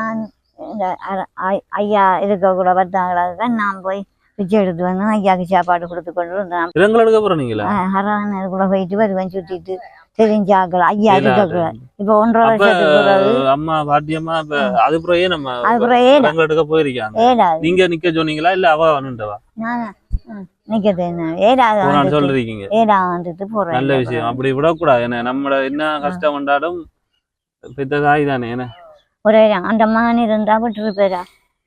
இந்த ஐயா இருக்க கூட பார்த்தாங்களா நான் போய் பிச்சை எடுத்து வந்து ஐயாவுக்கு சாப்பாடு கொடுத்து கொண்டு வந்தேன் கூட போயிட்டு வருவேன் சுத்திட்டு தெரிஞ்ச ஆக்கள் ஐயா இருக்க இப்ப 1.5 வருஷத்துக்கு அம்மா பாட்டியம்மா அதுக்கு போயிருக்காங்க நீங்க நிக்க சொன்னீங்களா இல்ல அவ வந்துட்டவா நான் நிக்கிறது ஏதாவது சொல்றீங்க வந்துட்டு போறேன் நல்ல விஷயம் அப்படி விடக்கூடாது என்ன நம்மள என்ன கஷ்டம் வந்தாலும் பெத்த தாய் தானே என்ன ஒரு அந்த மகன் இருந்தா விட்டுருப்பா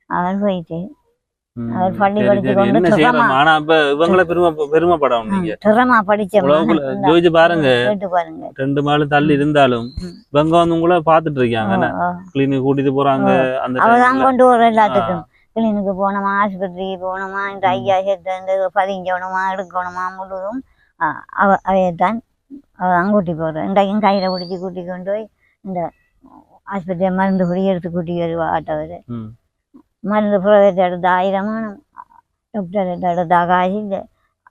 அவர் போயிட்டு அவர் பள்ளி படிச்சு கொண்டு ஆனா இப்ப இவங்களை பெருமைப்படணும் நீங்க திறமா படிச்ச ஜோதிச்சு பாருங்க 2 மாலும் தள்ளி இருந்தாலும் இவங்க வந்து உங்களை பாத்துட்டு இருக்காங்க கிளினிக் கூட்டிட்டு போறாங்க அந்த அவதான் கொண்டு வர எல்லாத்துக்கும் கிளினிக்கு போனோமா ஆஸ்பத்திரிக்கு போனோமா இந்த ஐயா சேர்த்து பதிஞ்சோணுமா எடுக்கணுமா முழுதும் அவையத்தான் அவதான் கூட்டி போறேன் இன்றைக்கும் கையில பிடிச்சி கூட்டி கொண்டு போய் இந்த ஆஸ்பத்திரி மருந்து குடி எடுத்து கூட்டி வருவா ஆட்டவர் மருந்து புறவேற்ற எடுத்து 1000 வேணும் டாக்டர் எடுத்த காசு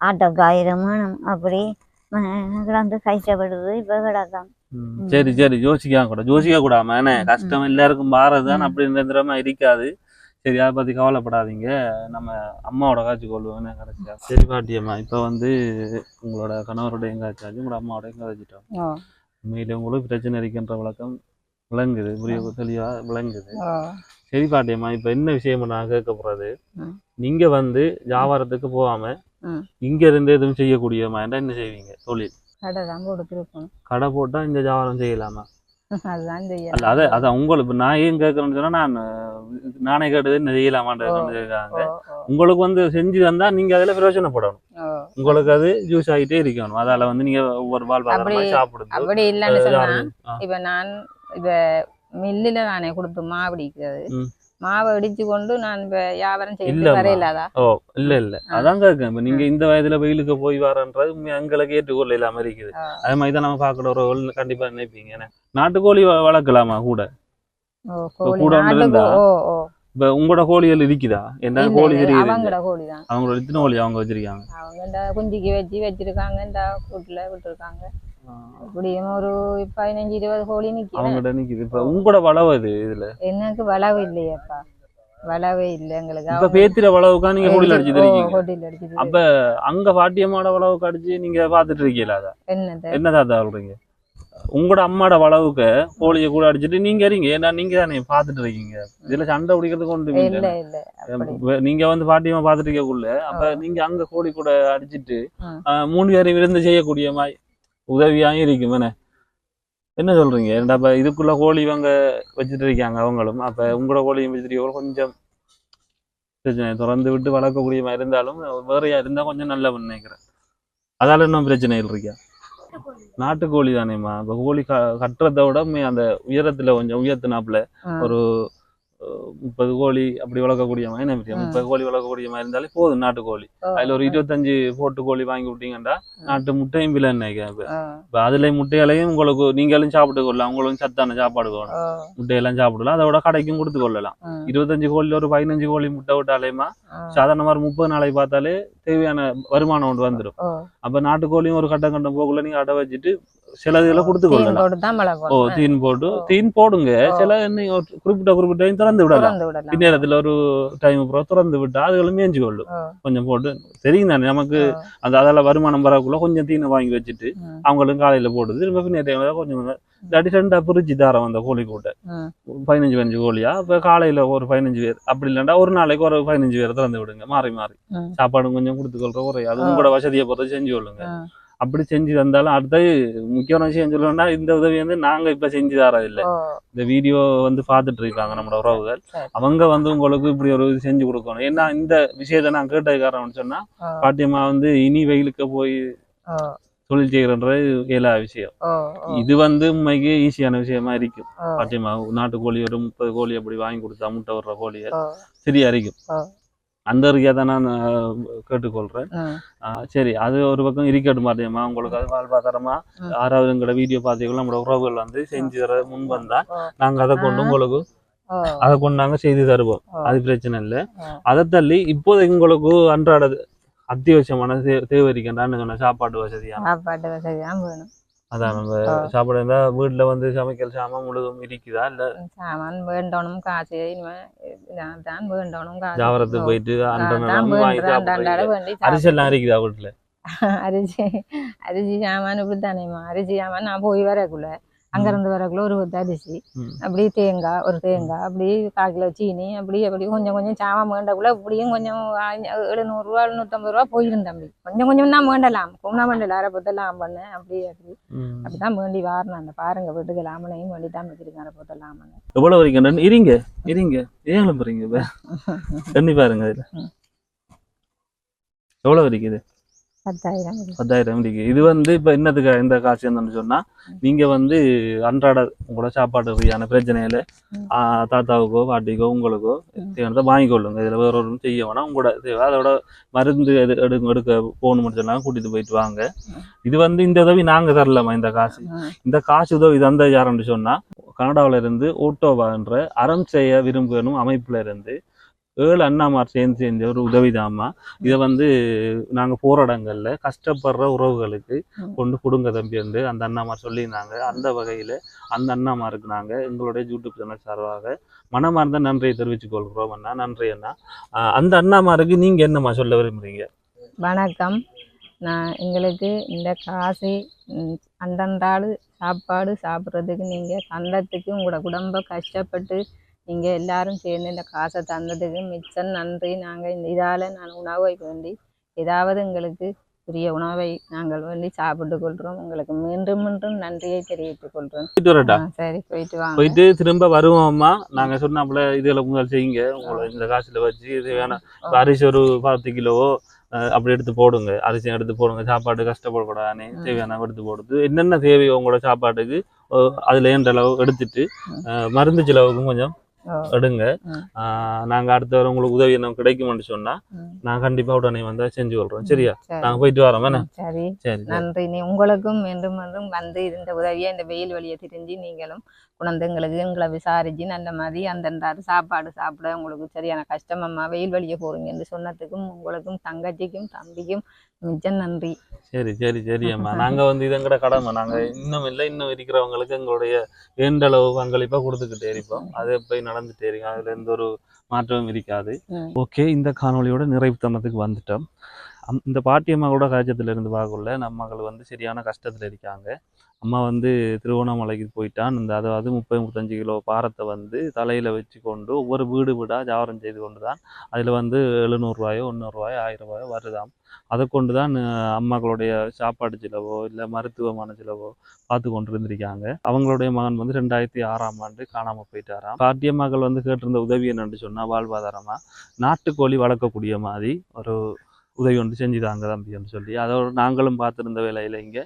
ஆட்டோக்கு 1000 வேணும் அப்படி வந்து கஷ்டப்படுது இப்ப கிடக்கும் சரி யோசிக்க கூடாம என்ன கஷ்டம் எல்லாருக்கும் மாறதுதான் அப்படின்றமா இருக்காது சரி அதை பத்தி கவலைப்படாதீங்க நம்ம அம்மாவோட காட்சி கொள்வோம் கடைசியா சரி பாட்டியம்மா இப்ப வந்து உங்களோட கணவரோட எங்காச்சாச்சு உங்களோட அம்மாவோட எங்காச்சிட்டோம் உண்மையில உங்களுக்கு பிரச்சனை இருக்கின்ற விளக்கம் விளங்குது தெளிவா விளங்குது சரி பாட்டியம்மா இப்ப என்ன விஷயம் நான் கேட்க போறது நீங்க வந்து வியாபாரத்துக்கு போகாம இங்க இருந்து எதுவும் செய்யக்கூடியமா என்ன செய்வீங்க தொழில் கடை போட்டா இந்த வியாபாரம் செய்யலாமா அல்ல அதான் உங்களுக்கு நான் ஏன் கேட்கறேன்னு சொன்னா நானே கேட்டது என்ன செய்யலாமான்னு கேட்காங்க உங்களுக்கு வந்து செஞ்சு தந்தா நீங்க அதுல பிரயோஜனப்படணும் உங்களுக்கு அது யூஸ் ஆகிட்டே இருக்கணும் அதால வந்து நீங்க ஒவ்வொரு வாழ்வாதாரமா சாப்பிடுது அப்படி இல்லைன்னு சொன்னா இப்ப நான் இப்ப மில்லுல தானே கொடுத்து மாவு பிடிக்கிறது மாவை இடிச்சு கொண்டு நான் இப்ப வியாபாரம் செய்து இல்லம்மா. வரையிலாதா? ஓ இல்ல அதான் கேட்கேன். இப்ப நீங்க இந்த வயதுல வெயிலுக்கு போய் வரன்றது எங்களுக்கு ஏற்றுக்கொள்ள இல்லாம இருக்குது. அதே மாதிரிதான் நம்ம பாக்குறவர்கள் கண்டிப்பா நினைப்பீங்க. ஏன்னா நாட்டுக்கோழி வளர்க்கலாமா கூட? கோழி கூட ஒண்ணு நாட்டுக்கோ இருந்தா ஓ இப்ப உங்களோட கோழிகள் இருக்குதா? என்ன கோழி தெரியுது? அவங்களோட கோழிதான். அவங்களோட எத்தனை கோழி அவங்க வச்சிருக்காங்க? அவங்க இந்த குஞ்சிக்கு வச்சிருக்காங்க, இந்த கூட்டுல விட்டுருக்காங்க. இப்படியும் ஒரு 15-20 கோழி நிக்கிறேன். அவங்ககிட்ட நிக்குது. இப்ப உங்களோட வளவு இது இதுல எனக்கு வளவு இல்லையேப்பா, வளவே இல்லை எங்களுக்கு. இப்ப பேத்திர வளவுக்கா நீங்க கோழில அடிச்சுட்டு இருக்கீங்க? கோட்டில அடிச்சுட்டு. அப்ப அங்க பாட்டியம்மாட வளவுக்கு அடிச்சு நீங்க பாத்துட்டு இருக்கீங்களா? அத என்ன தாத்தா சொல்றீங்க? உங்களோட அம்மாட வளவுக்கு கோழிய கூட அடிச்சுட்டு நீங்க இருங்க. ஏன்னா நீங்க தானே பாத்துட்டு இருக்கீங்க. இதுல சண்டை பிடிக்கிறதுக்கு ஒன்று இல்ல இல்ல. நீங்க வந்து பாட்டியம்மா பாத்துட்டு இருக்கக்குள்ள அப்ப நீங்க அங்க கோழி கூட அடிச்சுட்டு 3 பேரை விருந்து செய்யக்கூடிய மாதிரி உதவியாயும் இருக்கும். என்ன சொல்றீங்க? அப்ப இதுக்குள்ள கோழி இவங்க வச்சுட்டு இருக்காங்க அவங்களும். அப்ப உங்களோட கோழியும் வச்சுட்டு கொஞ்சம் பிரச்சனை திறந்து விட்டு வளர்க்கக்கூடிய மாதிரி இருந்தாலும் வேறையா இருந்தா கொஞ்சம் நல்லா நினைக்கிறேன். அதால இன்னும் பிரச்சனைகள் இருக்கா? நாட்டுக்கோழி தானேம்மா. இப்ப கோழி கட்டுறதை விட அந்த உயரத்துல கொஞ்சம் உயர்த்தினாப்புல ஒரு 30 கோழி அப்படி வளர்க்கக்கூடிய மாதிரி என்ன 30 கோழி வளர்க்கக்கூடிய மாதிரி இருந்தாலே போதும் நாட்டுக்கோழி. அதுல ஒரு 25 போட்டு கோழி வாங்கி விட்டீங்கன்னா நாட்டு முட்டையும் விலை நினைக்கிறேன். இப்ப அதுல முட்டைகளையும் உங்களுக்கு நீங்களும் சாப்பிட்டு கொள்ளலாம். உங்களுக்கு சத்தான சாப்பாடு வேணும், முட்டையெல்லாம் சாப்பிடலாம். அதோட கடைக்கும் கொடுத்து கொள்ளலாம். 25 கோழில ஒரு 15 கோழி முட்டை விட்டாலேமா சாதாரண மாதிரி 30 நாளைக்கு பார்த்தாலே தேவையான வருமானம் ஒன்று வந்துடும். அப்ப நாட்டுக்கோழியும் ஒரு கட்டம் போக்குள்ள நீங்க அடை வச்சுட்டு சில இதுல கொடுத்து கொள்ளலாம். தீன் போடுங்க. சில குறிப்பிட்ட திறந்து விடலாம். பின்னேரத்துல ஒரு டைம் திறந்து விட்டா அதுகளும் மேய்ஞ்சு கொள்ளும். கொஞ்சம் போட்டு தெரியும் தானே நமக்கு அந்த அதால வருமானம் வரக்குள்ள கொஞ்சம் தீனை வாங்கி வச்சுட்டு அவங்களும் காலையில போடுது. திரும்ப பின்னேற கொஞ்சம் இல்லாட்டி 2 பிரிச்சு தாரம் அந்த கோழி கூட்டை 15 கோழியா. இப்ப காலையில ஒரு 15 பேர் அப்படி இல்லைன்னா ஒரு நாளைக்கு ஒரு 15 பேர் திறந்து விடுங்க. மாறி சாப்பாடும் கொஞ்சம் கொடுத்துக்கொள்ற குறையாது. அது உங்களோட வசதியை பொறுத்து செஞ்சு கொள்ளுங்க. அப்படி செஞ்சு தந்தாலும் அடுத்தது முக்கியமான விஷயம் சொல்லணும்னா இந்த உதவி வந்து நாங்க இப்ப செஞ்சு தரதில்லை. இந்த வீடியோ வந்து பாத்துட்டு இருக்காங்க நம்மளோட உறவுகள். அவங்க வந்து உங்களுக்கு இப்படி ஒரு இது செஞ்சு கொடுக்கணும். ஏன்னா இந்த விஷயத்த நான் கேட்டது காரணம்னு சொன்னா பாட்டியம்மா வந்து இனி வெயிலுக்கு போய் தொழில் செய்யறன்றது இயலாத விஷயம். இது வந்து உண்மைக்கு ஈஸியான விஷயமா இருக்கும். பாட்டியம்மா நாட்டுக்கோழி ஒரு 30 கோழி அப்படி வாங்கி கொடுத்தா முட்டை விடுற கோழியை சரியா இருக்கும். அந்த வரைக்கும் தான் நான் கேட்டுக்கொள்றேன். சரி, அது ஒரு பக்கம் இருக்கட்டும். பாத்தியம்மா உங்களுக்கு அது வாழ்வாதாரமா 6வது வீடியோ பார்த்தீங்கன்னா நம்மளோட உறவுகள் வந்து செஞ்சு தர முன் வந்தா நாங்க அதை கொண்டு உங்களுக்கு அதை கொண்டு நாங்க செய்து தருவோம். அது பிரச்சனை இல்லை. அதை தள்ளி இப்போதைக்கு உங்களுக்கு அன்றாட அத்தியாவசியமான தேவை இருக்கின்றான்னு சொன்ன சாப்பாட்டு வசதிதான் வேணும். அதான் நம்ம சாப்பாடு இருந்தா வீட்டுல வந்து சமைக்கல் சாமான் முழுதும் இருக்குதா? இல்ல சாமான் வேண்டணும், காசு தான் வேண்டணும். ஜாவரத்துக்கு போயிட்டு அரிசி எல்லாம் இருக்குதா வீட்டுல? அரிசி சாமான் இப்படித்தானேம்மா. அரிசி சாமான் நான் போய் வரக்குள்ள அங்கிருந்து வரக்குள்ள ஒரு அரிசி, அப்படி தேங்காய் ஒரு தேங்காய், அப்படி 1/4 கிலோ சீனி, அப்படி கொஞ்சம் கொஞ்சம் சாமான் வேண்டக்குள்ள இப்படியும் கொஞ்சம் 700 ரூபா 750 ரூபா போயிருந்தம்பி. கொஞ்சம் கொஞ்சம் தான் வேண்டலாம், கொண்டா வேண்டல அரைப்பத்தெல்லாம் பண்ணேன். அப்படிதான் வேண்டி வாரினேன். அந்த பாருங்க வீட்டுக்கு லாமனையும் வேண்டி தான் வச்சிருக்கேன் அரைப்பத்தெல்லாம் பண்ணேன். எவ்வளவு வரைக்கும் இருங்க ஏன் போறீங்க எண்ணி பாருங்க. இதுல எவ்வளவு இருக்குது? 10,000 இருக்கு. இது வந்து இப்ப என்னதுக்கு எந்த காசு என்னன்னு சொன்னா நீங்க வந்து அன்றாட உங்களோட சாப்பாடு ரீதியான பிரச்சனையில தாத்தாவுக்கோ பாட்டிக்கோ உங்களுக்கோ தேவையானதை வாங்கிக்கொள்ளுங்க. இதுல வேற ஒரு செய்ய வேணாம். உங்களோட தேவை அதோட மருந்து எடுக்க போகணும்னு சொன்னா கூட்டிட்டு போயிட்டு வாங்க. இது வந்து இந்த உதவி நாங்க தரலாமா? இந்த காசு உதவி தந்த யாருன்னு சொன்னா கனடாவில இருந்து ஓட்டோவா என்ற அறம் செய்ய விரும்பும் அமைப்புல இருந்து 7 அண்ணாமார் சேர்ந்து ஒரு உதவிதாம்மா. இதை வந்து நாங்க போராடங்கள்ல கஷ்டப்படுற உறவுகளுக்கு கொண்டு கொடுங்க தம்பி வந்து அந்த அண்ணாமார் சொல்லியிருந்தாங்க. அந்த வகையில அந்த அண்ணாமாருக்கு நாங்க எங்களுடைய யூடியூப் சேனல் சார்பாக மனமார்ந்த நன்றியை தெரிவித்துக் கொள்கிறோம். அண்ணா நன்றி அண்ணா. அந்த அண்ணாமாருக்கு நீங்க என்னம்மா சொல்ல விரும்புறீங்க? வணக்கம். நான் எங்களுக்கு இந்த காசு அன்றன்றாடு சாப்பாடு சாப்பிட்றதுக்கு நீங்கள் கண்டத்துக்கு உங்களோட குடும்ப கஷ்டப்பட்டு நீங்கள் எல்லாரும் சேர்ந்து இந்த காசை தந்ததுக்கு மிச்சம் நன்றி. நாங்கள் இந்த இதால் நான் உணவை வேண்டி ஏதாவது எங்களுக்கு உரிய உணவை நாங்கள் வேண்டி சாப்பிட்டு கொள்கிறோம். உங்களுக்கு மீண்டும் மீண்டும் நன்றியை தெரிவித்துக் கொள்கிறோம். சரி, போயிட்டு வாங்க. போயிட்டு திரும்ப வருவோம்மா. நாங்க சொன்னாப்புல இதுல முதல் செய்யுங்க. உங்களை இந்த காசுல வச்சு தேவையான அரிசி ஒரு 10 கிலோவோ அப்படி எடுத்து போடுங்க. அரிசி எடுத்து போடுங்க. சாப்பாடு கஷ்டப்படக்கூடாதுன்னு தேவையான எடுத்து போடுது. என்னென்ன தேவையோ உங்களோட சாப்பாட்டுக்கு அதுல ஏன்ற அளவு எடுத்துட்டு மருந்து செலவுக்கும் கொஞ்சம் ஓ. எடுங்க. ம். நாங்கள் அடுத்த வாரம் உங்களுக்கு உதவி என்ன கிடைக்கும்னு சொன்னால் ம். நான் கண்டிப்பாக உடனே வந்து செஞ்சு கொள்கிறோம். சரியா? சரி. நாங்கள் போயிட்டு வரோம் வேணா. சரி, சரி சரி. நன்றி. நீ உங்களுக்கும் மீண்டும் மீண்டும் வந்து இந்த உதவியை இந்த வெயில் வழியை தெரிஞ்சு நீங்களும் உணர்ந்து எங்களை விசாரிச்சு நல்ல மாதிரி அந்தந்த சாப்பாடு சாப்பிட உங்களுக்கு சரியான கஷ்டமம்மா வெயில் வழியை போறீங்கன்னு சொன்னதுக்கும் உங்களுக்கும் தங்கச்சிக்கும் தம்பிக்கும் மிச்சம் நன்றி. சரி சரி சரி அம்மா. நாங்கள் வந்து இது எங்கட கடமை. நாங்கள் இன்னும் இல்லை, இன்னும் இருக்கிறவங்களுக்கு எங்களுடைய ஏண்டளவு பங்களிப்பாக கொடுத்துக்கிட்டே இருப்போம். அது போய் நடந்துட்டே இருக்கும். அதில் எந்த ஒரு மாற்றமும் இருக்காது. ஓகே, இந்த காணொலியோட நிறைவு தருணத்துக்கு வந்துட்டோம். இந்த பாட்டியம்மாவோட காய்ச்சத்திலிருந்து பார்க்கல நம்மகள் வந்து சரியான கஷ்டத்தில் இருக்காங்க. அம்மா வந்து திருவண்ணாமலைக்கு போயிட்டான். அதாவது 30-35 கிலோ பாரத்தை வந்து தலையில் வச்சு கொண்டு ஒவ்வொரு வீடு வீடாக ஜாவரம் செய்து கொண்டு தான் அதில் வந்து 700 ரூபாயோ 100 ரூபாயோ 1000 ரூபாயோ வருதாம். அதை கொண்டு தான் அம்மாக்களுடைய சாப்பாடு செலவோ இல்லை மருத்துவமான செலவோ பார்த்து கொண்டு இருந்திருக்காங்க. அவங்களுடைய மகன் வந்து 2006ஆம் ஆண்டு காணாமல் போயிட்டாராம். பாட்டியம்மாக்கள் வந்து கேட்டிருந்த உதவி என்னன்னு சொன்னால் வாழ்வாதாரமாக நாட்டுக்கோழி வளர்க்கக்கூடிய மாதிரி ஒரு உதவி ஒன்று செஞ்சுதாங்க தம்பின்னு சொல்லி அதோட நாங்களும் பார்த்துருந்த வேலையில் இங்கே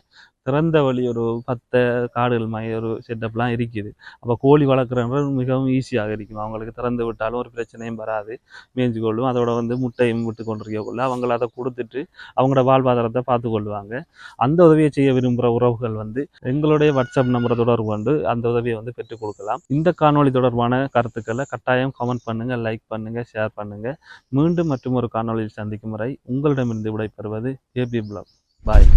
திறந்த வழி ஒரு 10 காடுகள் மாதிரி ஒரு செட்டப்லாம் இருக்குது. அப்போ கோழி வளர்க்குறன்றது மிகவும் ஈஸியாக இருக்கும். அவங்களுக்கு திறந்து விட்டாலும் ஒரு பிரச்சனையும் வராது, மேய்ஞ்சு கொள்ளும். அதோட வந்து முட்டையும் விட்டு கொண்டிருக்கக்குள்ள அவங்கள அதை கொடுத்துட்டு அவங்களோட வாழ்வாதாரத்தை பார்த்து கொள்வாங்க. அந்த உதவியை செய்ய விரும்புகிற உறவுகள் வந்து எங்களுடைய வாட்ஸ்அப் நம்பரை தொடர்பு கொண்டு அந்த உதவியை வந்து பெற்றுக் கொடுக்கலாம். இந்த காணொலி தொடர்பான கருத்துக்களை கட்டாயம் கமெண்ட் பண்ணுங்கள், லைக் பண்ணுங்கள், ஷேர் பண்ணுங்கள். மீண்டும் மற்றும் ஒரு காணொலியில் சந்திக்கும் வரை உங்களிடமிருந்து விடைபெறுவது JP Blog. பாய்.